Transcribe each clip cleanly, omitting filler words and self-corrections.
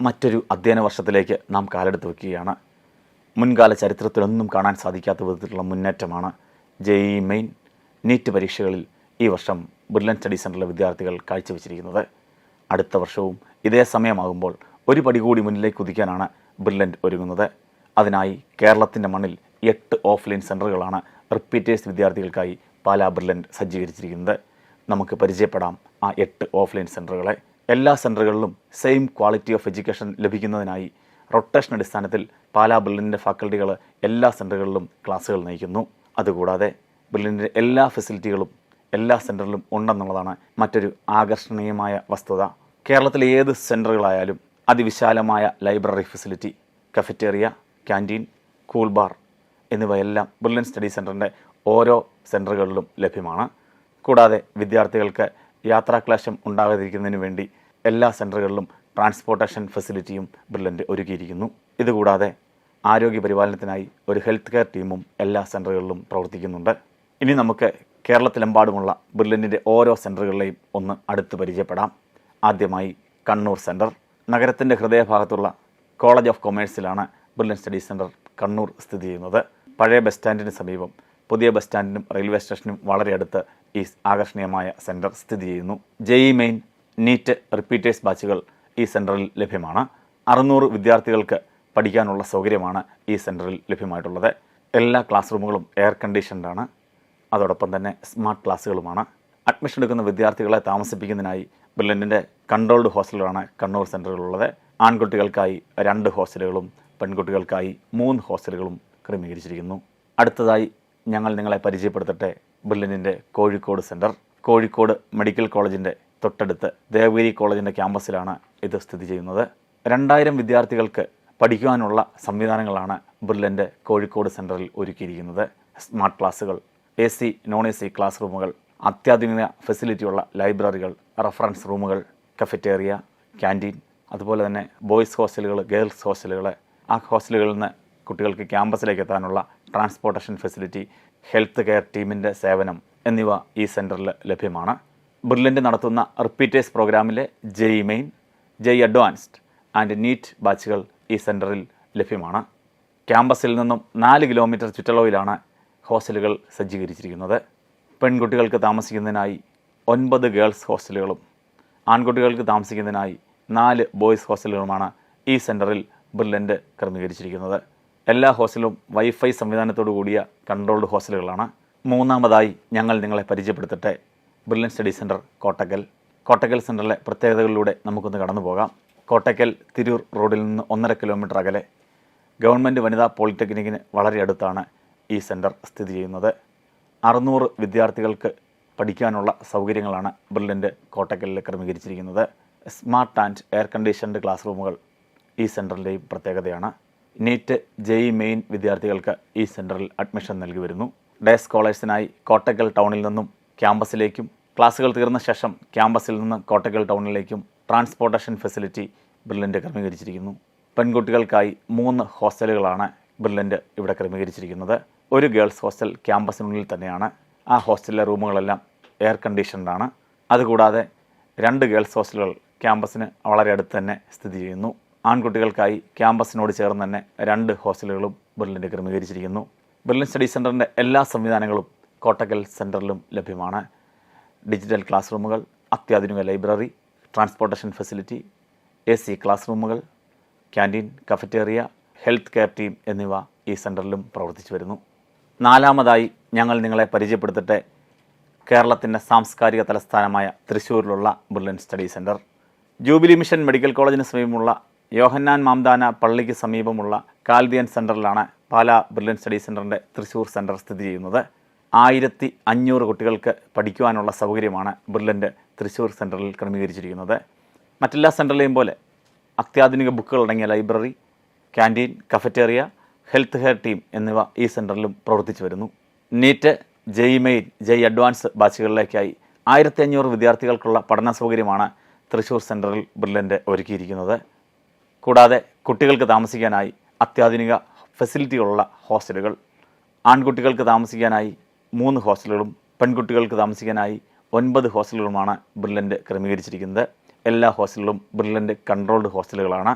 മറ്റൊരു അധ്യയന വർഷത്തിലേക്ക് നാം കാലെടുത്ത് വയ്ക്കുകയാണ്. മുൻകാല ചരിത്രത്തിലൊന്നും കാണാൻ സാധിക്കാത്ത വിധത്തിലുള്ള മുന്നേറ്റമാണ് JEE മെയിൻ നീറ്റ് പരീക്ഷകളിൽ ഈ വർഷം ബ്രില്യൻറ്റ് സ്റ്റഡി സെൻ്ററിലെ വിദ്യാർത്ഥികൾ കാഴ്ചവെച്ചിരിക്കുന്നത്. അടുത്ത വർഷവും ഇതേ സമയമാകുമ്പോൾ ഒരു പടി കൂടി മുന്നിലേക്ക് കുതിക്കാനാണ് ബ്രില്യൻറ്റ് ഒരുങ്ങുന്നത്. അതിനായി കേരളത്തിൻ്റെ മണ്ണിൽ 8 ഓഫ്ലൈൻ സെൻ്ററുകളാണ് റിപ്പീറ്റേഴ്സ് വിദ്യാർത്ഥികൾക്കായി പാലാ ബ്രില്യൻറ്റ് സജ്ജീകരിച്ചിരിക്കുന്നത്. നമുക്ക് പരിചയപ്പെടാം ആ 8 ഓഫ്ലൈൻ സെൻ്ററുകളെ. എല്ലാ സെൻ്ററുകളിലും സെയിം ക്വാളിറ്റി ഓഫ് എഡ്യൂക്കേഷൻ ലഭിക്കുന്നതിനായി റൊട്ടേഷൻ അടിസ്ഥാനത്തിൽ പാലാ ബ്രില്യൻറ്റിൻ്റെ ഫാക്കൽറ്റികൾ എല്ലാ സെൻ്ററുകളിലും ക്ലാസ്സുകൾ നയിക്കുന്നു. അതുകൂടാതെ ബ്രില്യൻറ്റിൻ്റെ എല്ലാ ഫെസിലിറ്റികളും എല്ലാ സെൻ്ററിലും ഉണ്ടെന്നുള്ളതാണ് മറ്റൊരു ആകർഷണീയമായ വസ്തുത. കേരളത്തിലെ ഏത് സെൻ്ററുകളായാലും അതിവിശാലമായ library facility, കഫറ്റേറിയ, canteen, cool bar എന്നിവയെല്ലാം ബ്രില്യൻറ്റ് സ്റ്റഡി സെൻ്ററിൻ്റെ ഓരോ സെൻ്ററുകളിലും ലഭ്യമാണ്. കൂടാതെ വിദ്യാർത്ഥികൾക്ക് യാത്രാക്ലേശം ഉണ്ടാകാതിരിക്കുന്നതിന് വേണ്ടി എല്ലാ സെൻ്ററുകളിലും ട്രാൻസ്പോർട്ടേഷൻ ഫെസിലിറ്റിയും ബ്രില്യൻറ്റ് ഒരുക്കിയിരിക്കുന്നു. ഇതുകൂടാതെ ആരോഗ്യ പരിപാലനത്തിനായി ഒരു ഹെൽത്ത് കെയർ ടീമും എല്ലാ സെൻ്ററുകളിലും പ്രവർത്തിക്കുന്നുണ്ട്. ഇനി നമുക്ക് കേരളത്തിലെമ്പാടുമുള്ള ബ്രില്യൻറ്റിൻ്റെ ഓരോ സെൻ്ററുകളിലെയും ഒന്ന് അടുത്ത് പരിചയപ്പെടാം. ആദ്യമായി കണ്ണൂർ സെൻ്റർ. നഗരത്തിൻ്റെ ഹൃദയഭാഗത്തുള്ള കോളേജ് ഓഫ് കൊമേഴ്സിലാണ് ബ്രില്യൻറ്റ് സ്റ്റഡി സെൻ്റർ കണ്ണൂർ സ്ഥിതി ചെയ്യുന്നത്. പഴയ ബസ് സ്റ്റാൻഡിന് സമീപം, പുതിയ ബസ് സ്റ്റാൻഡിനും റെയിൽവേ സ്റ്റേഷനും വളരെ അടുത്ത് ഈ ആകർഷണീയമായ സെൻ്റർ സ്ഥിതി ചെയ്യുന്നു. JEE മെയിൻ നീറ്റ് റിപ്പീറ്റേഴ്സ് ബാച്ചുകൾ ഈ സെൻ്ററിൽ ലഭ്യമാണ്. 600 വിദ്യാർത്ഥികൾക്ക് പഠിക്കാനുള്ള സൗകര്യമാണ് ഈ സെൻ്ററിൽ ലഭ്യമായിട്ടുള്ളത്. എല്ലാ ക്ലാസ് റൂമുകളും എയർ കണ്ടീഷൻഡാണ്. അതോടൊപ്പം തന്നെ സ്മാർട്ട് ക്ലാസ്സുകളുമാണ്. അഡ്മിഷൻ എടുക്കുന്ന വിദ്യാർത്ഥികളെ താമസിപ്പിക്കുന്നതിനായി ബ്രില്യൻറ്റിൻ്റെ കൺട്രോൾഡ് ഹോസ്റ്റലുകളാണ് കണ്ണൂർ സെൻ്ററുകളുള്ളത്. ആൺകുട്ടികൾക്കായി 2 ഹോസ്റ്റലുകളും പെൺകുട്ടികൾക്കായി 3 ഹോസ്റ്റലുകളും ക്രമീകരിച്ചിരിക്കുന്നു. അടുത്തതായി ഞങ്ങൾ നിങ്ങളെ പരിചയപ്പെടുത്തട്ടെ ബ്രില്യൻറ്റിൻ്റെ കോഴിക്കോട് സെൻ്റർ. കോഴിക്കോട് മെഡിക്കൽ കോളേജിൻ്റെ തൊട്ടടുത്ത് ദേവഗിരി കോളേജിൻ്റെ ക്യാമ്പസിലാണ് ഇത് സ്ഥിതി ചെയ്യുന്നത്. 2000 വിദ്യാർത്ഥികൾക്ക് പഠിക്കുവാനുള്ള സംവിധാനങ്ങളാണ് ബ്രില്യൻറ്റ് കോഴിക്കോട് സെൻ്ററിൽ ഒരുക്കിയിരിക്കുന്നത്. സ്മാർട്ട് ക്ലാസ്സുകൾ, AC, non-AC ക്ലാസ് റൂമുകൾ, അത്യാധുനിക ഫെസിലിറ്റിയുള്ള ലൈബ്രറികൾ, റഫറൻസ് റൂമുകൾ, കഫറ്റേറിയ, ക്യാൻറ്റീൻ, അതുപോലെ തന്നെ ബോയ്സ് ഹോസ്റ്റലുകൾ, ഗേൾസ് ഹോസ്റ്റലുകൾ, ആ ഹോസ്റ്റലുകളിൽ നിന്ന് കുട്ടികൾക്ക് ക്യാമ്പസിലേക്ക് എത്താനുള്ള ട്രാൻസ്പോർട്ടേഷൻ ഫെസിലിറ്റി, ഹെൽത്ത് കെയർ ടീമിൻ്റെ സേവനം എന്നിവ ഈ സെൻ്ററിൽ ലഭ്യമാണ്. ബ്രില്യൻറ്റ് നടത്തുന്ന റിപ്പീറ്റേഴ്സ് പ്രോഗ്രാമിലെ JEE main, JEE advanced and NEET ബാച്ചുകൾ ഈ സെൻ്ററിൽ ലഭ്യമാണ്. ക്യാമ്പസിൽ നിന്നും 4 കിലോമീറ്റർ ചുറ്റളവിലാണ് ഹോസ്റ്റലുകൾ സജ്ജീകരിച്ചിരിക്കുന്നത്. പെൺകുട്ടികൾക്ക് താമസിക്കുന്നതിനായി 9 ഗേൾസ് ഹോസ്റ്റലുകളും ആൺകുട്ടികൾക്ക് താമസിക്കുന്നതിനായി 4 ബോയ്സ് ഹോസ്റ്റലുകളുമാണ് ഈ സെൻ്ററിൽ ബ്രില്യൻറ്റ് ക്രമീകരിച്ചിരിക്കുന്നത്. എല്ലാ ഹോസ്റ്റലും വൈഫൈ സംവിധാനത്തോടു കൂടിയ കൺട്രോൾഡ് ഹോസ്റ്റലുകളാണ്. മൂന്നാമതായി ഞങ്ങൾ നിങ്ങളെ പരിചയപ്പെടുത്തട്ടെ Brilliant Study Centre Kottakkal. Kottakkal സെൻ്ററിലെ പ്രത്യേകതകളിലൂടെ നമുക്കൊന്ന് കടന്നു പോകാം. കോട്ടക്കൽ തിരൂർ റോഡിൽ നിന്ന് 1.5 കിലോമീറ്റർ അകലെ ഗവൺമെൻറ് വനിതാ പോളിടെക്നിക്കിന് വളരെ അടുത്താണ് ഈ സെൻ്റർ സ്ഥിതി ചെയ്യുന്നത്. 600 വിദ്യാർത്ഥികൾക്ക് പഠിക്കാനുള്ള സൗകര്യങ്ങളാണ് ബ്രില്യൻറ്റ് കോട്ടക്കലിൽ ക്രമീകരിച്ചിരിക്കുന്നത്. Smart and air conditioned class റൂമുകൾ ഈ സെൻ്ററിൻ്റെയും പ്രത്യേകതയാണ്. നീറ്റ് JEE മെയിൻ വിദ്യാർത്ഥികൾക്ക് ഈ സെൻ്ററിൽ അഡ്മിഷൻ നൽകി വരുന്നു. ഡേ സ്കോളേഴ്സിനായി കോട്ടക്കൽ ടൗണിൽ നിന്നും ക്യാമ്പസിലേക്കും ക്ലാസ്സുകൾ തീർന്ന ശേഷം ക്യാമ്പസിൽ നിന്ന് കോട്ടക്കൽ ടൗണിലേക്കും ട്രാൻസ്പോർട്ടേഷൻ ഫെസിലിറ്റി ബ്രില്യൻറ്റ് ക്രമീകരിച്ചിരിക്കുന്നു. പെൺകുട്ടികൾക്കായി 3 ഹോസ്റ്റലുകളാണ് ബ്രില്യൻറ്റ് ഇവിടെ ക്രമീകരിച്ചിരിക്കുന്നത്. ഒരു ഗേൾസ് ഹോസ്റ്റൽ ക്യാമ്പസിനുള്ളിൽ തന്നെയാണ്. ആ ഹോസ്റ്റലിലെ റൂമുകളെല്ലാം എയർ കണ്ടീഷൻഡാണ്. അതുകൂടാതെ 2 ഗേൾസ് ഹോസ്റ്റലുകൾ ക്യാമ്പസിന് വളരെ അടുത്ത് തന്നെ സ്ഥിതി ചെയ്യുന്നു. ആൺകുട്ടികൾക്കായി ക്യാമ്പസിനോട് ചേർന്ന് തന്നെ 2 ഹോസ്റ്റലുകളും ബ്രില്യൻറ്റ് ക്രമീകരിച്ചിരിക്കുന്നു. ബ്രില്യൻറ്റ് സ്റ്റഡി സെൻ്ററിൻ്റെ എല്ലാ സംവിധാനങ്ങളും കോട്ടക്കൽ സെൻ്ററിലും ലഭ്യമാണ്. ഡിജിറ്റൽ ക്ലാസ് റൂമുകൾ, അത്യാധുനിക library, transportation facility, AC class റൂമുകൾ, canteen, cafeteria, health care team എന്നിവ ഈ സെൻ്ററിലും പ്രവർത്തിച്ചു വരുന്നു. നാലാമതായി ഞങ്ങൾ നിങ്ങളെ പരിചയപ്പെടുത്തട്ടെ കേരളത്തിൻ്റെ സാംസ്കാരിക തലസ്ഥാനമായ തൃശ്ശൂരിലുള്ള Brilliant Study Centre. Jubilee Mission Medical കോളേജിന് സമീപമുള്ള യോഹന്നാൻ മാംദാന പള്ളിക്ക് സമീപമുള്ള കാൽദിയൻ സെൻ്ററിലാണ് പാലാ ബ്രില്യൻറ്റ് സ്റ്റഡി സെൻ്ററിൻ്റെ തൃശ്ശൂർ സെൻ്റർ സ്ഥിതി ചെയ്യുന്നത്. 1500 കുട്ടികൾക്ക് പഠിക്കുവാനുള്ള സൗകര്യമാണ് ബ്രില്യൻറ്റ് തൃശ്ശൂർ സെൻ്ററിൽ ക്രമീകരിച്ചിരിക്കുന്നത്. മറ്റെല്ലാ സെൻ്ററിലെയും പോലെ അത്യാധുനിക ബുക്കുകൾ അടങ്ങിയ library, canteen, cafeteria, health care team എന്നിവ ഈ സെൻ്ററിലും പ്രവർത്തിച്ചു വരുന്നു. NEET, JEE main, JEE advance ബാച്ചുകളിലേക്കായി 1500 വിദ്യാർത്ഥികൾക്കുള്ള പഠന സൗകര്യമാണ് തൃശ്ശൂർ സെൻ്ററിൽ ബ്രില്യൻറ്റ് ഒരുക്കിയിരിക്കുന്നത്. കൂടാതെ കുട്ടികൾക്ക് താമസിക്കാനായി അത്യാധുനിക ഫെസിലിറ്റികളുള്ള ഹോസ്റ്റലുകൾ, ആൺകുട്ടികൾക്ക് താമസിക്കാനായി 3 ഹോസ്റ്റലുകളും പെൺകുട്ടികൾക്ക് താമസിക്കാനായി 9 ഹോസ്റ്റലുകളുമാണ് ബ്രില്യൻറ്റ് ക്രമീകരിച്ചിരിക്കുന്നത്. എല്ലാ ഹോസ്റ്റലുകളും ബ്രില്യൻറ്റ് കൺട്രോൾഡ് ഹോസ്റ്റലുകളാണ്.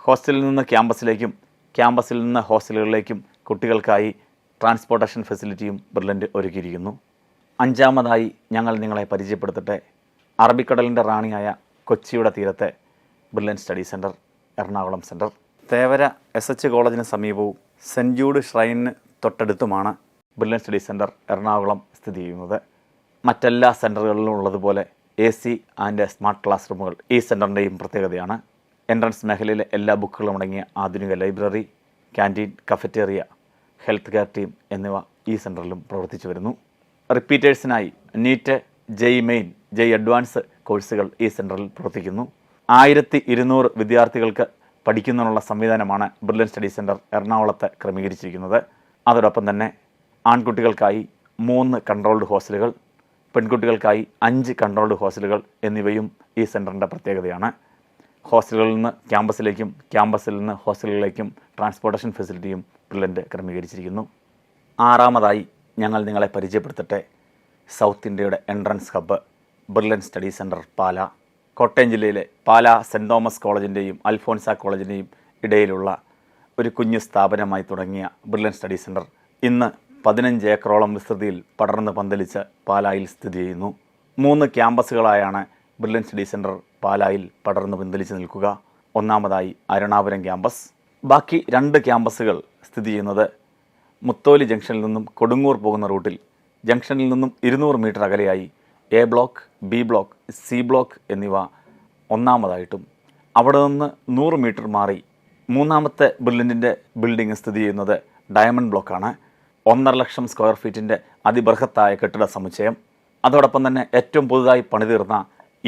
ഹോസ്റ്റലിൽ നിന്ന് ക്യാമ്പസിലേക്കും ക്യാമ്പസിൽ നിന്ന് ഹോസ്റ്റലുകളിലേക്കും കുട്ടികൾക്കായി ട്രാൻസ്പോർട്ടേഷൻ ഫെസിലിറ്റിയും ബ്രില്യൻ്റ് ഒരുക്കിയിരിക്കുന്നു. അഞ്ചാമതായി ഞങ്ങൾ നിങ്ങളെ പരിചയപ്പെടുത്തട്ടെ അറബിക്കടലിൻ്റെ റാണിയായ കൊച്ചിയുടെ തീരത്തെ Brilliant Study Centre Ernakulam centre. Thevara SH കോളേജിന് സമീപവും സെൻറ്റ് ജൂഡ് ഷ്രൈനിന് തൊട്ടടുത്തുമാണ് ബ്രില്യൻ്റ് സ്റ്റഡി സെൻറ്റർ എറണാകുളം സ്ഥിതി ചെയ്യുന്നത്. മറ്റെല്ലാ സെൻറ്ററുകളിലും ഉള്ളതുപോലെ AC ആൻഡ് സ്മാർട്ട് ക്ലാസ് റൂമുകൾ ഈ സെൻറ്ററിൻ്റെയും പ്രത്യേകതയാണ്. എൻട്രൻസ് മേഖലയിലെ എല്ലാ ബുക്കുകളും അടങ്ങിയ ആധുനിക library, canteen, cafeteria, health care team എന്നിവ ഈ സെൻറ്ററിലും പ്രവർത്തിച്ചു വരുന്നു. റിപ്പീറ്റേഴ്സിനായി NEET, JEE main, JEE advance കോഴ്സുകൾ ഈ സെൻറ്ററിൽ പ്രവർത്തിക്കുന്നു. 1200 വിദ്യാർത്ഥികൾക്ക് പഠിക്കുന്നതിനുള്ള സംവിധാനമാണ് ബ്രില്യൻ്റ് സ്റ്റഡി സെൻറ്റർ എറണാകുളത്ത് ക്രമീകരിച്ചിരിക്കുന്നത്. അതോടൊപ്പം തന്നെ ആൺകുട്ടികൾക്കായി 3 കൺട്രോൾഡ് ഹോസ്റ്റലുകൾ, പെൺകുട്ടികൾക്കായി 5 കൺട്രോൾഡ് ഹോസ്റ്റലുകൾ എന്നിവയും ഈ സെൻറ്ററിൻ്റെ പ്രത്യേകതയാണ്. ഹോസ്റ്റലുകളിൽ നിന്ന് ക്യാമ്പസിലേക്കും ക്യാമ്പസിൽ നിന്ന് ഹോസ്റ്റലുകളിലേക്കും ട്രാൻസ്പോർട്ടേഷൻ ഫെസിലിറ്റിയും ബ്രില്യൻ്റ് ക്രമീകരിച്ചിരിക്കുന്നു. ആറാമതായി ഞങ്ങൾ നിങ്ങളെ പരിചയപ്പെടുത്തട്ടെ സൗത്ത് ഇന്ത്യയുടെ entrance hub Brilliant Study Centre Pala. Kottayam ജില്ലയിലെ പാല സെൻറ്റ് തോമസ് കോളേജിൻ്റെയും അൽഫോൻസ കോളേജിൻ്റെയും ഇടയിലുള്ള ഒരു കുഞ്ഞു സ്ഥാപനമായി തുടങ്ങിയ ബ്രില്യൻ്റ് സ്റ്റഡി സെൻറ്റർ ഇന്ന് 15 ഏക്കറോളം വിസ്തൃതിയിൽ പടർന്ന് പന്തലിച്ച് പാലായിൽ സ്ഥിതി ചെയ്യുന്നു. 3 ക്യാമ്പസുകളായാണ് ബ്രില്യൻ്റ് സ്റ്റഡി സെൻറ്റർ പാലായിൽ പടർന്ന് പന്തലിച്ച് നിൽക്കുക. ഒന്നാമതായി അരുണാപുരം ക്യാമ്പസ്. ബാക്കി 2 ക്യാമ്പസുകൾ സ്ഥിതി ചെയ്യുന്നത് മുത്തോലി ജംഗ്ഷനിൽ നിന്നും കൊടുങ്ങൂർ പോകുന്ന റൂട്ടിൽ ജംഗ്ഷനിൽ നിന്നും 200 മീറ്റർ അകലെയായി A block, B block, C block എന്നിവ ഒന്നാമതായിട്ടും അവിടെ നിന്ന് 100 മീറ്റർ മാറി മൂന്നാമത്തെ ബ്രില്യൻ്റിൻ്റെ ബിൽഡിംഗ് സ്ഥിതി ചെയ്യുന്നത് ഡയമണ്ട് ബ്ലോക്കാണ്. 1.5 ലക്ഷം സ്ക്വയർ ഫീറ്റിൻ്റെ അതിബൃഹത്തായ കെട്ടിട സമുച്ചയം. അതോടൊപ്പം തന്നെ ഏറ്റവും പുതുതായി പണിതീർന്ന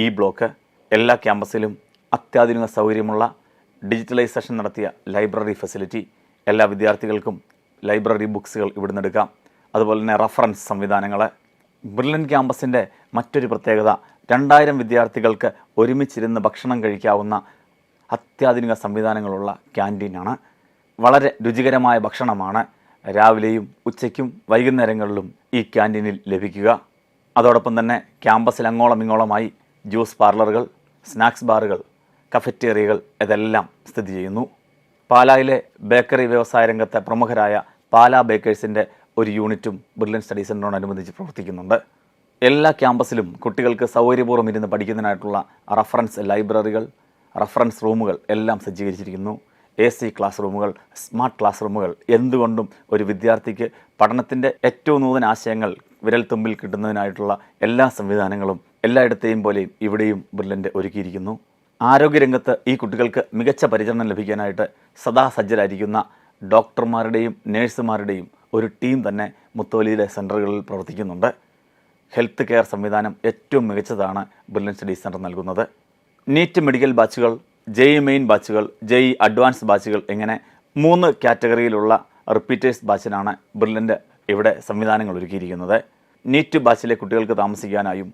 ഈ ബ്ലോക്ക്. എല്ലാ ക്യാമ്പസിലും അത്യാധുനിക സൗകര്യമുള്ള ഡിജിറ്റലൈസേഷൻ നടത്തിയ ലൈബ്രറി ഫെസിലിറ്റി. എല്ലാ വിദ്യാർത്ഥികൾക്കും ലൈബ്രറി ബുക്സുകൾ ഇവിടുന്ന് എടുക്കാം. അതുപോലെ തന്നെ റഫറൻസ് സംവിധാനങ്ങൾ. ബ്രില്യൻ്റ് ക്യാമ്പസിൻ്റെ മറ്റൊരു പ്രത്യേകത 2000 വിദ്യാർത്ഥികൾക്ക് ഒരുമിച്ചിരുന്ന് ഭക്ഷണം കഴിക്കാവുന്ന അത്യാധുനിക സംവിധാനങ്ങളുള്ള ക്യാൻറ്റീനാണ്. വളരെ രുചികരമായ ഭക്ഷണമാണ് രാവിലെയും ഉച്ചയ്ക്കും വൈകുന്നേരങ്ങളിലും ഈ ക്യാൻറ്റീനിൽ ലഭിക്കുക. അതോടൊപ്പം തന്നെ ക്യാമ്പസിൽ അങ്ങോളം ഇങ്ങോളമായി ജ്യൂസ് പാർലറുകൾ, സ്നാക്സ് ബാറുകൾ, കഫറ്റേറിയകൾ ഇതെല്ലാം സ്ഥിതി ചെയ്യുന്നു. പാലായിലെ ബേക്കറി വ്യവസായ രംഗത്തെ പ്രമുഖരായ പാലാ ബേക്കേഴ്സിൻ്റെ ഒരു യൂണിറ്റും ബ്രില്യൻ്റ് സ്റ്റഡി സെൻറ്ററിനോടനുബന്ധിച്ച് പ്രവർത്തിക്കുന്നുണ്ട്. എല്ലാ ക്യാമ്പസിലും കുട്ടികൾക്ക് സൗകര്യപൂർവ്വം ഇരുന്ന് പഠിക്കുന്നതിനായിട്ടുള്ള റഫറൻസ് ലൈബ്രറികൾ, റഫറൻസ് റൂമുകൾ എല്ലാം സജ്ജീകരിച്ചിരിക്കുന്നു. AC ക്ലാസ് റൂമുകൾ, സ്മാർട്ട് ക്ലാസ് റൂമുകൾ. എന്തുകൊണ്ടും ഒരു വിദ്യാർത്ഥിക്ക് പഠനത്തിൻ്റെ ഏറ്റവും നൂതന ആശയങ്ങൾ വിരൽത്തുമ്പിൽ കിട്ടുന്നതിനായിട്ടുള്ള എല്ലാ സംവിധാനങ്ങളും എല്ലായിടത്തെയും പോലെയും ഇവിടെയും ബ്രില്യൻ്റ് ഒരുക്കിയിരിക്കുന്നു. ആരോഗ്യരംഗത്ത് ഈ കുട്ടികൾക്ക് മികച്ച പരിചരണം ലഭിക്കാനായിട്ട് സദാ സജ്ജരായിരിക്കുന്ന ഡോക്ടർമാരുടെയും നേഴ്സുമാരുടെയും ഒരു ടീം തന്നെ മുത്തോലിയിലെ സെൻറ്ററുകളിൽ പ്രവർത്തിക്കുന്നുണ്ട്. ഹെൽത്ത് കെയർ സംവിധാനം ഏറ്റവും മികച്ചതാണ് ബ്രില്യൻ്റ് സ്റ്റഡി സെൻറ്റർ നൽകുന്നത്. നീറ്റ് മെഡിക്കൽ ബാച്ചുകൾ, JEE മെയിൻ ബാച്ചുകൾ, JEE അഡ്വാൻസ് ബാച്ചുകൾ ഇങ്ങനെ 3 കാറ്റഗറിയിലുള്ള റിപ്പീറ്റേഴ്സ് ബാച്ചിനാണ് ബ്രില്യൻ്റ് ഇവിടെ സംവിധാനങ്ങൾ ഒരുക്കിയിരിക്കുന്നത്. നീറ്റ് ബാച്ചിലെ കുട്ടികൾക്ക് താമസിക്കാനായും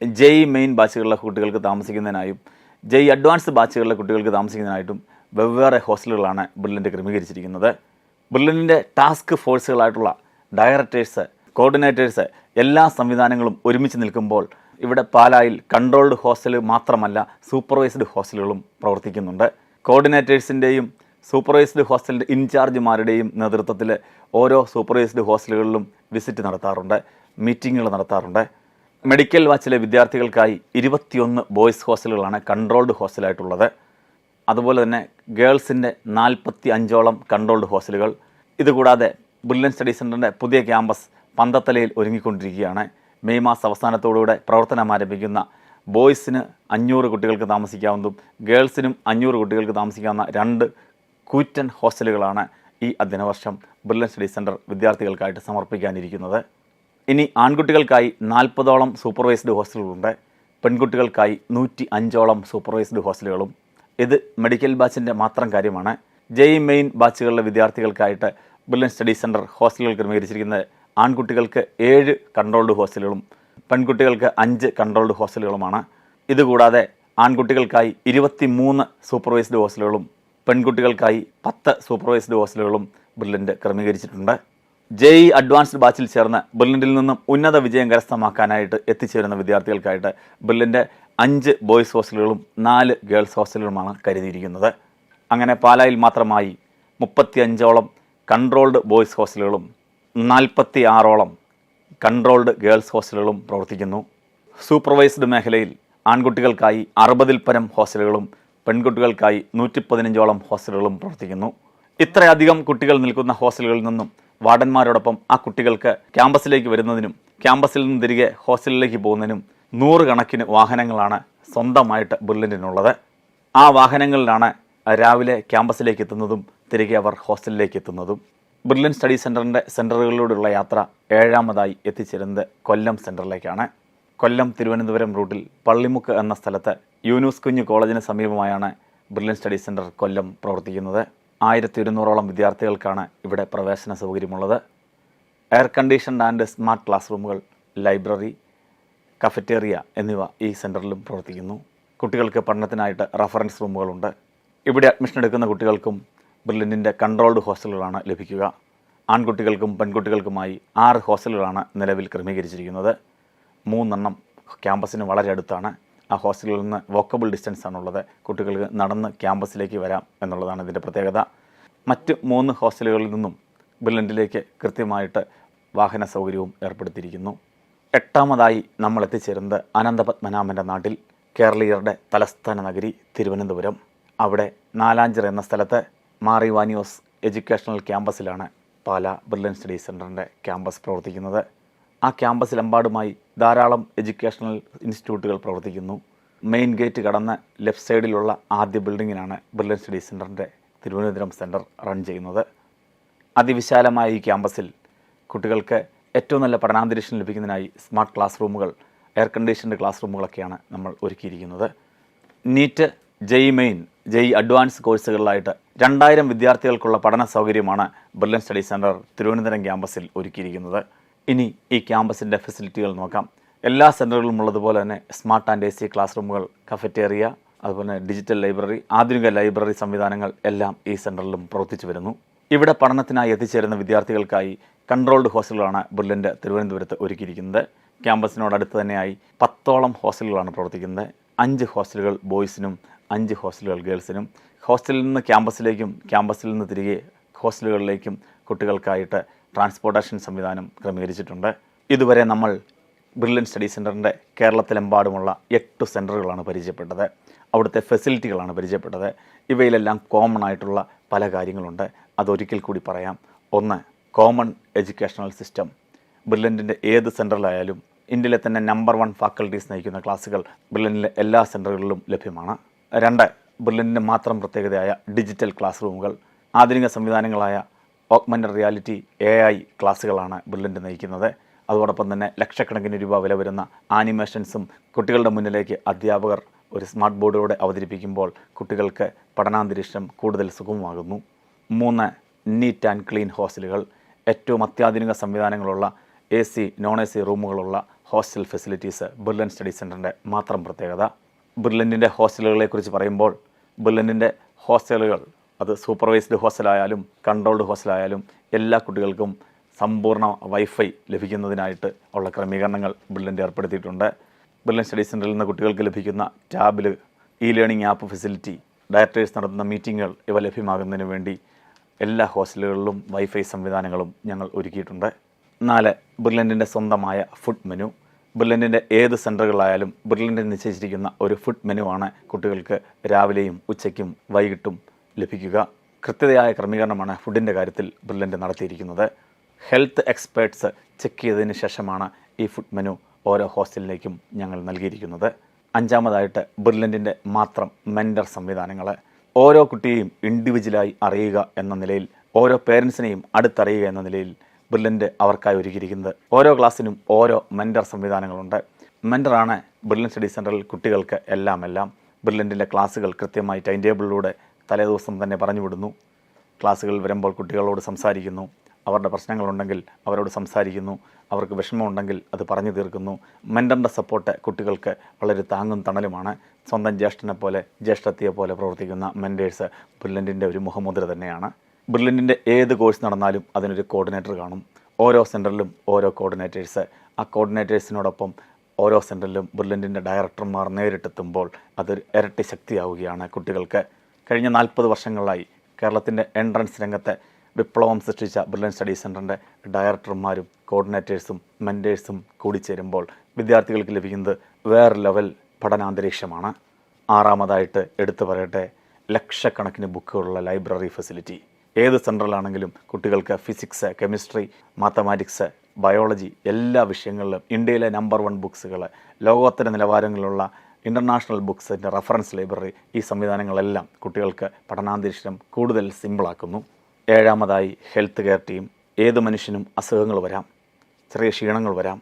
JEE മെയിൻ ബാച്ചുകളിലെ കുട്ടികൾക്ക് താമസിക്കുന്നതിനായും JEE അഡ്വാൻസ് ബാച്ചുകളിലെ കുട്ടികൾക്ക് താമസിക്കുന്നതിനായിട്ടും വെവ്വേറെ ഹോസ്റ്റലുകളാണ് ബ്രില്യൻ്റ് ക്രമീകരിച്ചിരിക്കുന്നത്. ബ്രില്യൻ്റിൻ്റെ ടാസ്ക് ഫോഴ്സുകളായിട്ടുള്ള ഡയറക്ടേഴ്സ്, കോർഡിനേറ്റേഴ്സ് എല്ലാ സംവിധാനങ്ങളും ഒരുമിച്ച് നിൽക്കുമ്പോൾ ഇവിടെ പാലായിൽ കൺട്രോൾഡ് ഹോസ്റ്റൽ മാത്രമല്ല സൂപ്പർവൈസ്ഡ് ഹോസ്റ്റലുകളും പ്രവർത്തിക്കുന്നുണ്ട്. കോർഡിനേറ്റേഴ്സിൻ്റെയും സൂപ്പർവൈസ്ഡ് ഹോസ്റ്റലിൻ്റെ ഇൻചാർജുമാരുടെയും നേതൃത്വത്തിൽ ഓരോ സൂപ്പർവൈസ്ഡ് ഹോസ്റ്റലുകളിലും വിസിറ്റ് നടത്താറുണ്ട്, മീറ്റിങ്ങുകൾ നടത്താറുണ്ട്. മെഡിക്കൽ ബാച്ചിലെ വിദ്യാർത്ഥികൾക്കായി 21 ബോയ്സ് ഹോസ്റ്റലുകളാണ് കൺട്രോൾഡ് ഹോസ്റ്റലായിട്ടുള്ളത്. അതുപോലെ തന്നെ ഗേൾസിൻ്റെ 45ഓളം കൺട്രോൾഡ് ഹോസ്റ്റലുകൾ. ഇതുകൂടാതെ ബ്രില്യൻ്റ് സ്റ്റഡി സെൻറ്ററിൻ്റെ പുതിയ ക്യാമ്പസ് പന്തത്തലയിൽ ഒരുങ്ങിക്കൊണ്ടിരിക്കുകയാണ്. മെയ് മാസ അവസാനത്തോടുകൂടെ പ്രവർത്തനം ആരംഭിക്കുന്ന ബോയ്സിന് 500 കുട്ടികൾക്ക് താമസിക്കാവുന്നതും ഗേൾസിനും 500 കുട്ടികൾക്ക് താമസിക്കാവുന്ന 2 കൂറ്റൻ ഹോസ്റ്റലുകളാണ് ഈ അധ്യയന വർഷം ബ്രില്യൻ്റ് സ്റ്റഡി സെൻറ്റർ വിദ്യാർത്ഥികൾക്കായിട്ട് സമർപ്പിക്കാനിരിക്കുന്നത്. ഇനി ആൺകുട്ടികൾക്കായി 40ഓളം സൂപ്പർവൈസ്ഡ് ഹോസ്റ്റലുകളുണ്ട്. പെൺകുട്ടികൾക്കായി 105ഓളം സൂപ്പർവൈസ്ഡ് ഹോസ്റ്റലുകളും. ഇത് മെഡിക്കൽ ബാച്ചിൻ്റെ മാത്രം കാര്യമാണ്. JEE മെയിൻ ബാച്ചുകളിലെ വിദ്യാർത്ഥികൾക്കായിട്ട് ബ്രില്യൻ്റ് സ്റ്റഡി സെൻറ്റർ ഹോസ്റ്റലുകൾ ക്രമീകരിച്ചിരിക്കുന്നത് ആൺകുട്ടികൾക്ക് 7 കൺട്രോൾഡ് ഹോസ്റ്റലുകളും പെൺകുട്ടികൾക്ക് 5 കൺട്രോൾഡ് ഹോസ്റ്റലുകളുമാണ്. ഇതുകൂടാതെ ആൺകുട്ടികൾക്കായി 23 സൂപ്പർവൈസ്ഡ് ഹോസ്റ്റലുകളും പെൺകുട്ടികൾക്കായി 10 സൂപ്പർവൈസ്ഡ് ഹോസ്റ്റലുകളും ബ്രില്യൻ്റ് ക്രമീകരിച്ചിട്ടുണ്ട്. JEE അഡ്വാൻസ്ഡ് ബാച്ചിൽ ചേർന്ന് ബ്രില്യൻ്റിൽ നിന്നും ഉന്നത വിജയം കരസ്ഥമാക്കാനായിട്ട് എത്തിച്ചേരുന്ന വിദ്യാർത്ഥികൾക്കായിട്ട് ബ്രില്യൻ്റ് 5 ബോയ്സ് ഹോസ്റ്റലുകളും 4 ഗേൾസ് ഹോസ്റ്റലുകളുമാണ് കരുതിയിരിക്കുന്നത്. അങ്ങനെ പാലായിൽ മാത്രമായി 35ഓളം കൺട്രോൾഡ് ബോയ്സ് ഹോസ്റ്റലുകളും 46ഓളം കൺട്രോൾഡ് ഗേൾസ് ഹോസ്റ്റലുകളും പ്രവർത്തിക്കുന്നു. സൂപ്പർവൈസ്ഡ് മേഖലയിൽ ആൺകുട്ടികൾക്കായി 60-ൽ പരം ഹോസ്റ്റലുകളും പെൺകുട്ടികൾക്കായി 115ഓളം ഹോസ്റ്റലുകളും പ്രവർത്തിക്കുന്നു. ഇത്രയധികം കുട്ടികൾ നിൽക്കുന്ന ഹോസ്റ്റലുകളിൽ നിന്നും വാർഡന്മാരോടൊപ്പം ആ കുട്ടികൾക്ക് ക്യാമ്പസിലേക്ക് വരുന്നതിനും ക്യാമ്പസിൽ നിന്ന് തിരികെ ഹോസ്റ്റലിലേക്ക് പോകുന്നതിനും 100 കണക്കിന് വാഹനങ്ങളാണ് സ്വന്തമായിട്ട് ബ്രില്യൻറ്റിനുള്ളത്. ആ വാഹനങ്ങളിലാണ് രാവിലെ ക്യാമ്പസിലേക്ക് എത്തുന്നതും തിരികെ അവർ ഹോസ്റ്റലിലേക്ക് എത്തുന്നതും. ബ്രില്യൻ സ്റ്റഡി സെൻറ്ററിൻ്റെ സെൻറ്ററുകളിലൂടെയുള്ള യാത്ര 7ാമതായി എത്തിച്ചേരുന്നത് കൊല്ലം സെൻറ്ററിലേക്കാണ്. കൊല്ലം തിരുവനന്തപുരം റൂട്ടിൽ പള്ളിമുക്ക് എന്ന സ്ഥലത്ത് യൂനൂസ് കുഞ്ഞ് കോളേജിന് സമീപമായാണ് ബ്രില്യൻ സ്റ്റഡി സെൻറ്റർ കൊല്ലം പ്രവർത്തിക്കുന്നത്. 1200ഓളം വിദ്യാർത്ഥികൾക്കാണ് ഇവിടെ പ്രവേശന സൗകര്യമുള്ളത്. Air conditioned and smart class റൂമുകൾ, ലൈബ്രറി, കഫറ്റേറിയ എന്നിവ ഈ സെൻറ്ററിലും പ്രവർത്തിക്കുന്നു. കുട്ടികൾക്ക് പഠനത്തിനായിട്ട് റഫറൻസ് റൂമുകളുണ്ട്. ഇവിടെ അഡ്മിഷൻ എടുക്കുന്ന കുട്ടികൾക്കും ബ്രില്യൻറ്റിൻ്റെ കൺട്രോൾഡ് ഹോസ്റ്റലുകളാണ് ലഭിക്കുക. ആൺകുട്ടികൾക്കും പെൺകുട്ടികൾക്കുമായി 6 ഹോസ്റ്റലുകളാണ് നിലവിൽ ക്രമീകരിച്ചിരിക്കുന്നത്. 3 ക്യാമ്പസിന് വളരെ അടുത്താണ്. ആ ഹോസ്റ്റലിൽ നിന്ന് വോക്കബിൾ ഡിസ്റ്റൻസ് ആണുള്ളത്. കുട്ടികൾക്ക് നടന്ന് ക്യാമ്പസിലേക്ക് വരാം എന്നുള്ളതാണ് ഇതിൻ്റെ പ്രത്യേകത. മറ്റ് 3 ഹോസ്റ്റലുകളിൽ നിന്നും ബ്രില്യൻറ്റിലേക്ക് കൃത്യമായിട്ട് വാഹന സൗകര്യവും ഏർപ്പെടുത്തിയിരിക്കുന്നു. 8ാമതായി നമ്മൾ എത്തിച്ചേരുന്നത് അനന്തപത്മനാഭൻ്റെ നാട്ടിൽ, കേരളീയരുടെ തലസ്ഥാന നഗരി തിരുവനന്തപുരം. അവിടെ നാലാഞ്ചിറ എന്ന സ്ഥലത്ത് മാറി വാനിയോസ് എഡ്യൂക്കേഷണൽ ക്യാമ്പസിലാണ് പാലാ ബ്രില്യൻ സ്റ്റഡി സെൻറ്ററിൻ്റെ ക്യാമ്പസ് പ്രവർത്തിക്കുന്നത്. ആ ക്യാമ്പസിലെമ്പാടുമായി ധാരാളം എഡ്യൂക്കേഷണൽ ഇൻസ്റ്റിറ്റ്യൂട്ടുകൾ പ്രവർത്തിക്കുന്നു. മെയിൻ ഗേറ്റ് കടന്ന് ലെഫ്റ്റ് സൈഡിലുള്ള ആദ്യ ബിൽഡിങ്ങിനാണ് ബ്രില്യൻ സ്റ്റഡി സെൻറ്ററിൻ്റെ തിരുവനന്തപുരം സെൻറ്റർ റൺ ചെയ്യുന്നത്. അതിവിശാലമായ ഈ ക്യാമ്പസിൽ കുട്ടികൾക്ക് ഏറ്റവും നല്ല പഠനാന്തരീക്ഷം ലഭിക്കുന്നതിനായി സ്മാർട്ട് ക്ലാസ് റൂമുകൾ, എയർ കണ്ടീഷൻഡ് ക്ലാസ് റൂമുകളൊക്കെയാണ് നമ്മൾ ഒരുക്കിയിരിക്കുന്നത്. NEET, JEE main, JEE advance കോഴ്സുകളിലായിട്ട് 2000 വിദ്യാർത്ഥികൾക്കുള്ള പഠന സൗകര്യമാണ് ബ്രില്യൻ സ്റ്റഡി സെൻറ്റർ തിരുവനന്തപുരം ക്യാമ്പസിൽ ഒരുക്കിയിരിക്കുന്നത്. ഇനി ഈ ക്യാമ്പസിൻ്റെ ഫെസിലിറ്റികൾ നോക്കാം. എല്ലാ സെൻറ്ററുകളിലും ഉള്ളതുപോലെ തന്നെ സ്മാർട്ട് ആൻഡ് AC ക്ലാസ് റൂമുകൾ, കഫറ്റേറിയ, അതുപോലെ ഡിജിറ്റൽ ലൈബ്രറി, ആധുനിക ലൈബ്രറി സംവിധാനങ്ങൾ എല്ലാം ഈ സെൻറ്ററിലും പ്രവർത്തിച്ചു വരുന്നു. ഇവിടെ പഠനത്തിനായി എത്തിച്ചേരുന്ന വിദ്യാർത്ഥികൾക്കായി കൺട്രോൾഡ് ഹോസ്റ്റലുകളാണ് ബ്രില്യൻറ്റ് തിരുവനന്തപുരത്ത് ഒരുക്കിയിരിക്കുന്നത്. ക്യാമ്പസിനോടടുത്ത് തന്നെയായി 10ഓളം ഹോസ്റ്റലുകളാണ് പ്രവർത്തിക്കുന്നത്. 5 ഹോസ്റ്റലുകൾ ബോയ്സിനും 5 ഹോസ്റ്റലുകൾ ഗേൾസിനും. ഹോസ്റ്റലിൽ നിന്ന് ക്യാമ്പസിലേക്കും ക്യാമ്പസിൽ നിന്ന് തിരികെ ഹോസ്റ്റലുകളിലേക്കും കുട്ടികൾക്കായിട്ട് ട്രാൻസ്പോർട്ടേഷൻ സംവിധാനം ക്രമീകരിച്ചിട്ടുണ്ട്. ഇതുവരെ നമ്മൾ ബ്രില്യൻ സ്റ്റഡി സെൻറ്ററിൻ്റെ കേരളത്തിലെമ്പാടുമുള്ള 8 സെൻറ്ററുകളാണ് പരിചയപ്പെട്ടത്. അവിടുത്തെ ഫെസിലിറ്റികളാണ് പരിചയപ്പെട്ടത്. ഇവയിലെല്ലാം കോമൺ ആയിട്ടുള്ള പല കാര്യങ്ങളുണ്ട്. അതൊരിക്കൽ കൂടി പറയാം. 1, കോമൺ എഡ്യൂക്കേഷണൽ സിസ്റ്റം. ബ്രില്യൻറ്റിൻ്റെ ഏത് സെൻറ്ററിലായാലും ഇന്ത്യയിലെ തന്നെ നമ്പർ 1 ഫാക്കൽറ്റീസ് നയിക്കുന്ന ക്ലാസ്സുകൾ ബ്രില്യൻറ്റിലെ എല്ലാ സെൻറ്ററുകളിലും ലഭ്യമാണ്. 2, ബ്രില്യൻറ്റിൻ്റെ മാത്രം പ്രത്യേകതയായ ഡിജിറ്റൽ ക്ലാസ് റൂമുകൾ. ആധുനിക സംവിധാനങ്ങളായ ഓഗ്മെൻറ്റഡ് റിയാലിറ്റി, AI ക്ലാസ്സുകളാണ് ബ്രില്യൻറ്റ് നയിക്കുന്നത്. അതോടൊപ്പം തന്നെ ലക്ഷക്കണക്കിന് രൂപ വില വരുന്ന ആനിമേഷൻസും കുട്ടികളുടെ മുന്നിലേക്ക് അധ്യാപകർ ഒരു സ്മാർട്ട് ബോർഡിലൂടെ അവതരിപ്പിക്കുമ്പോൾ കുട്ടികൾക്ക് പഠനാന്തരീക്ഷം കൂടുതൽ സുഗമമാകുന്നു. 3, നീറ്റ് ആൻഡ് ക്ലീൻ ഹോസ്റ്റലുകൾ. ഏറ്റവും അത്യാധുനിക സംവിധാനങ്ങളുള്ള AC, non-AC റൂമുകളുള്ള ഹോസ്റ്റൽ ഫെസിലിറ്റീസ് ബ്രില്യൻ സ്റ്റഡി സെൻറ്ററിൻ്റെ മാത്രം പ്രത്യേകത. ബ്രില്യൻറ്റിൻ്റെ ഹോസ്റ്റലുകളെക്കുറിച്ച് പറയുമ്പോൾ ബ്രില്യൻറ്റിൻ്റെ ഹോസ്റ്റലുകൾ അത് സൂപ്പർവൈസ്ഡ് ഹോസ്റ്റലായാലും കൺട്രോൾഡ് ഹോസ്റ്റലായാലും എല്ലാ കുട്ടികൾക്കും സമ്പൂർണ്ണ വൈഫൈ ലഭിക്കുന്നതിനായിട്ട് ഉള്ള ക്രമീകരണങ്ങൾ ബ്രില്യൻറ്റ് ഏർപ്പെടുത്തിയിട്ടുണ്ട്. ബ്രില്യൻ സ്റ്റഡി സെൻറ്ററിൽ നിന്ന് കുട്ടികൾക്ക് ലഭിക്കുന്ന ടാബിൽ, ലേണിംഗ് ആപ്പ് ഫെസിലിറ്റി, ഡയറക്ടേഴ്സ് നടത്തുന്ന മീറ്റിങ്ങുകൾ ഇവ ലഭ്യമാകുന്നതിന് വേണ്ടി എല്ലാ ഹോസ്റ്റലുകളിലും വൈഫൈ സംവിധാനങ്ങളും ഞങ്ങൾ ഒരുക്കിയിട്ടുണ്ട്. 4, ബ്രില്യൻറ്റിൻ്റെ സ്വന്തമായ ഫുഡ് മെനു. ബ്രില്യൻറ്റിൻ്റെ ഏത് സെൻറ്ററുകളായാലും ബ്രില്യൻറ്റിന് നിശ്ചയിച്ചിരിക്കുന്ന ഒരു ഫുഡ് മെനുവാണ് കുട്ടികൾക്ക് രാവിലെയും ഉച്ചയ്ക്കും വൈകിട്ടും ലഭിക്കുക. കൃത്യതയായ ക്രമീകരണമാണ് ഫുഡിൻ്റെ കാര്യത്തിൽ ബ്രില്യൻറ്റ് നടത്തിയിരിക്കുന്നത്. ഹെൽത്ത് എക്സ്പേർട്സ് ചെക്ക് ചെയ്തതിന് ശേഷമാണ് ഈ ഫുഡ് മെനു ഓരോ ഹോസ്റ്റലിലേക്കും ഞങ്ങൾ നൽകിയിരിക്കുന്നത്. 5ാമതായിട്ട് ബ്രില്യൻറ്റിൻ്റെ മാത്രം മെൻറ്റർ സംവിധാനങ്ങൾ. ഓരോ കുട്ടിയെയും ഇൻഡിവിജ്വലായി അറിയുക എന്ന നിലയിൽ, ഓരോ പേരൻസിനെയും അടുത്തറിയുക എന്ന നിലയിൽ ബ്രില്യൻറ്റ് അവർക്കായി ഒരുക്കിയിരിക്കുന്നത്. ഓരോ ക്ലാസ്സിനും ഓരോ മെൻറ്റർ സംവിധാനങ്ങളുണ്ട്. മെൻറ്ററാണ് ബ്രില്യൻ സ്റ്റഡി സെൻറ്ററിൽ കുട്ടികൾക്ക് എല്ലാം. ബ്രില്യൻറ്റിൻ്റെ ക്ലാസ്സുകൾ കൃത്യമായി ടൈം ടേബിളിലൂടെ തലേദിവസം തന്നെ പറഞ്ഞു വിടുന്നു. ക്ലാസ്സുകൾ വരുമ്പോൾ കുട്ടികളോട് സംസാരിക്കുന്നു. അവരുടെ പ്രശ്നങ്ങളുണ്ടെങ്കിൽ അവരോട് സംസാരിക്കുന്നു. അവർക്ക് വിഷമമുണ്ടെങ്കിൽ അത് പറഞ്ഞു തീർക്കുന്നു. മെൻറ്ററിൻ്റെ സപ്പോർട്ട് കുട്ടികൾക്ക് വളരെ താങ്ങും തണലുമാണ്. സ്വന്തം ജ്യേഷ്ഠനെ പോലെ ജ്യേഷ്ഠത്തിയെ പോലെ പ്രവർത്തിക്കുന്ന മെൻറ്റേഴ്സ് ബ്രില്യൻറ്റിൻ്റെ ഒരു മുഖമുദ്ര തന്നെയാണ്. ബ്രില്യൻറ്റിൻ്റെ ഏത് കോഴ്സ് നടന്നാലും അതിനൊരു കോർഡിനേറ്റർ കാണും. ഓരോ സെൻറ്ററിലും ഓരോ കോർഡിനേറ്റേഴ്സ്. ആ കോർഡിനേറ്റേഴ്സിനോടൊപ്പം ഓരോ സെൻറ്ററിലും ബ്രില്യൻറ്റിൻ്റെ ഡയറക്ടർമാർ നേരിട്ടെത്തുമ്പോൾ അതൊരു ഇരട്ടി ശക്തിയാവുകയാണ് കുട്ടികൾക്ക്. കഴിഞ്ഞ 40 വർഷങ്ങളായി കേരളത്തിൻ്റെ എൻട്രൻസ് രംഗത്തെ വിപ്ലവം സൃഷ്ടിച്ച ബ്രില്യൻറ്റ് സ്റ്റഡി സെൻറ്ററിൻ്റെ ഡയറക്ടർമാരും കോർഡിനേറ്റേഴ്സും മെൻറ്റേഴ്സും കൂടിച്ചേരുമ്പോൾ വിദ്യാർത്ഥികൾക്ക് ലഭിക്കുന്നത് വേറെ ലെവൽ പഠനാന്തരീക്ഷമാണ്. ആറാമതായിട്ട് എടുത്തു പറയട്ടെ, ലക്ഷക്കണക്കിന് ബുക്കുകളുള്ള ലൈബ്രറി ഫെസിലിറ്റി. ഏത് സെൻറ്ററിലാണെങ്കിലും കുട്ടികൾക്ക് ഫിസിക്സ്, കെമിസ്ട്രി, മാത്തമാറ്റിക്സ്, ബയോളജി എല്ലാ വിഷയങ്ങളിലും ഇന്ത്യയിലെ നമ്പർ 1 ബുക്സുകൾ, ലോകോത്തര നിലവാരങ്ങളിലുള്ള ഇൻ്റർനാഷണൽ ബുക്സിൻ്റെ റെഫറൻസ് ലൈബ്രറി, ഈ സംവിധാനങ്ങളെല്ലാം കുട്ടികൾക്ക് പഠനാന്തരീക്ഷം കൂടുതൽ സിമ്പിളാക്കുന്നു. ഏഴാമതായി ഹെൽത്ത് കെയർ ടീം. ഏത് മനുഷ്യനും അസുഖങ്ങൾ വരാം, ചെറിയ ക്ഷീണങ്ങൾ വരാം.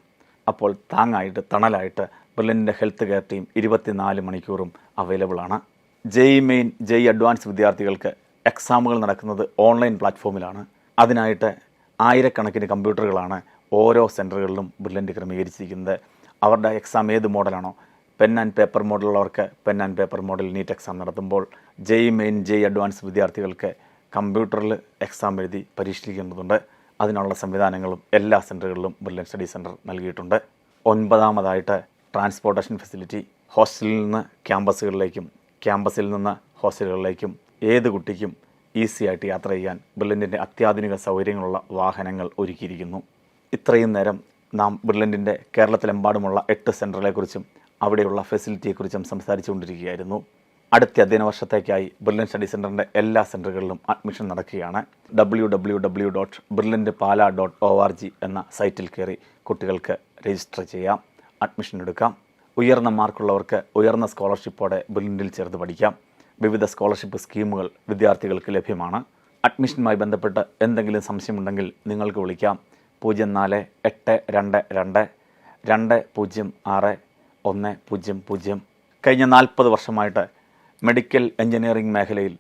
അപ്പോൾ താങ്ങായിട്ട് തണലായിട്ട് ബ്രില്യൻറ്റിൻ്റെ ഹെൽത്ത് കെയർ ടീം 24 മണിക്കൂറും അവൈലബിളാണ്. JEE മെയിൻ, JEE അഡ്വാൻസ് വിദ്യാർത്ഥികൾക്ക് എക്സാമുകൾ നടക്കുന്നത് ഓൺലൈൻ പ്ലാറ്റ്ഫോമിലാണ്. അതിനായിട്ട് ആയിരക്കണക്കിന് കമ്പ്യൂട്ടറുകളാണ് ഓരോ സെൻറ്ററുകളിലും ബ്രില്യൻറ്റ് ക്രമീകരിച്ചിരിക്കുന്നത്. അവരുടെ എക്സാം ഏത് മോഡലാണോ, പെൻ ആൻഡ് പേപ്പർ മോഡലുള്ളവർക്ക് pen and paper model NEET exam നടത്തുമ്പോൾ JEE മെയിൻ, JEE അഡ്വാൻസ് വിദ്യാർത്ഥികൾക്ക് കമ്പ്യൂട്ടറിൽ എക്സാം എഴുതി പരീക്ഷിക്കേണ്ടതുണ്ട്. അതിനുള്ള സംവിധാനങ്ങളും എല്ലാ സെൻറ്ററുകളിലും ബ്രില്യൻറ്റ് സ്റ്റഡി സെൻറ്റർ നൽകിയിട്ടുണ്ട്. 9ാമതായിട്ട് ട്രാൻസ്പോർട്ടേഷൻ ഫെസിലിറ്റി. ഹോസ്റ്റലിൽ നിന്ന് ക്യാമ്പസുകളിലേക്കും ക്യാമ്പസിൽ നിന്ന് ഹോസ്റ്റലുകളിലേക്കും ഏത് കുട്ടിക്കും ഈസി ആയിട്ട് യാത്ര ചെയ്യാൻ ബ്രില്യൻറ്റിൻ്റെ അത്യാധുനിക സൗകര്യങ്ങളുള്ള വാഹനങ്ങൾ ഒരുക്കിയിരിക്കുന്നു. ഇത്രയും നേരം നാം ബ്രില്യൻറ്റിൻ്റെ കേരളത്തിലെമ്പാടുമുള്ള 8 സെൻറ്ററുകളെക്കുറിച്ചും അവിടെയുള്ള ഫെസിലിറ്റിയെക്കുറിച്ചും സംസാരിച്ചുകൊണ്ടിരിക്കുകയായിരുന്നു. അടുത്ത അധ്യയന വർഷത്തേക്കായി ബ്രില്യൻറ്റ് സ്റ്റഡി സെൻറ്ററിൻ്റെ എല്ലാ സെൻറ്ററുകളിലും അഡ്മിഷൻ നടക്കുകയാണ്. www.brilliantpala.org എന്ന സൈറ്റിൽ കയറി കുട്ടികൾക്ക് രജിസ്റ്റർ ചെയ്യാം, അഡ്മിഷൻ എടുക്കാം. ഉയർന്ന മാർക്കുള്ളവർക്ക് ഉയർന്ന സ്കോളർഷിപ്പോടെ ബ്രില്യൻറ്റിൽ ചേർത്ത് പഠിക്കാം. വിവിധ സ്കോളർഷിപ്പ് സ്കീമുകൾ വിദ്യാർത്ഥികൾക്ക് ലഭ്യമാണ്. അഡ്മിഷനുമായി ബന്ധപ്പെട്ട് എന്തെങ്കിലും സംശയമുണ്ടെങ്കിൽ നിങ്ങൾക്ക് വിളിക്കാം 0482220610. കഴിഞ്ഞ 40 വർഷമായിട്ട് മെഡിക്കൽ എഞ്ചിനീയറിംഗ് മേഖലയിൽ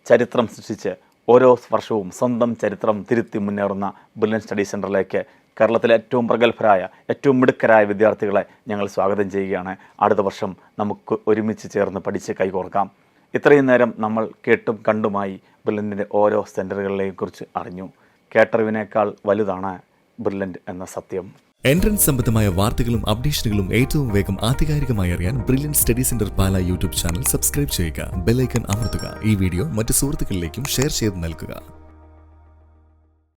ചരിത്രം സൃഷ്ടിച്ച് ഓരോ വർഷവും സ്വന്തം ചരിത്രം തിരുത്തി മുന്നേറുന്ന ബ്രില്യൻറ്റ് സ്റ്റഡി സെൻറ്ററിലേക്ക് കേരളത്തിലെ ഏറ്റവും പ്രഗത്ഭരായ, ഏറ്റവും മിടുക്കരായ വിദ്യാർത്ഥികളെ ഞങ്ങൾ സ്വാഗതം ചെയ്യുകയാണ്. അടുത്ത വർഷം നമുക്ക് ഒരുമിച്ച് ചേർന്ന് പഠിച്ച് കൈകോർക്കാം. ഇത്രയും നേരം നമ്മൾ കേട്ടും കണ്ടുമായി ബ്രില്യൻറ്റിൻ്റെ ഓരോ സെൻറ്ററുകളെയും കുറിച്ച് അറിഞ്ഞു. കേട്ടറിവിനേക്കാൾ വലുതാണ് ബ്രില്യൻറ്റ് എന്ന സത്യം. എൻട്രൻസ് സംബന്ധമായ വാർത്തകളും അപ്ഡേഷനുകളും ഏറ്റവും വേഗം ആധികാരികമായി അറിയാൻ ബ്രില്യൻറ്റ് സ്റ്റഡി സെന്റർ പാല യൂട്യൂബ് ചാനൽ സബ്സ്ക്രൈബ് ചെയ്യുക, ബെൽ ഐക്കൺ അമർത്തുക. ഈ വീഡിയോ മറ്റ് സുഹൃത്തുക്കളിലേക്കും ഷെയർ ചെയ്ത് നൽകുക.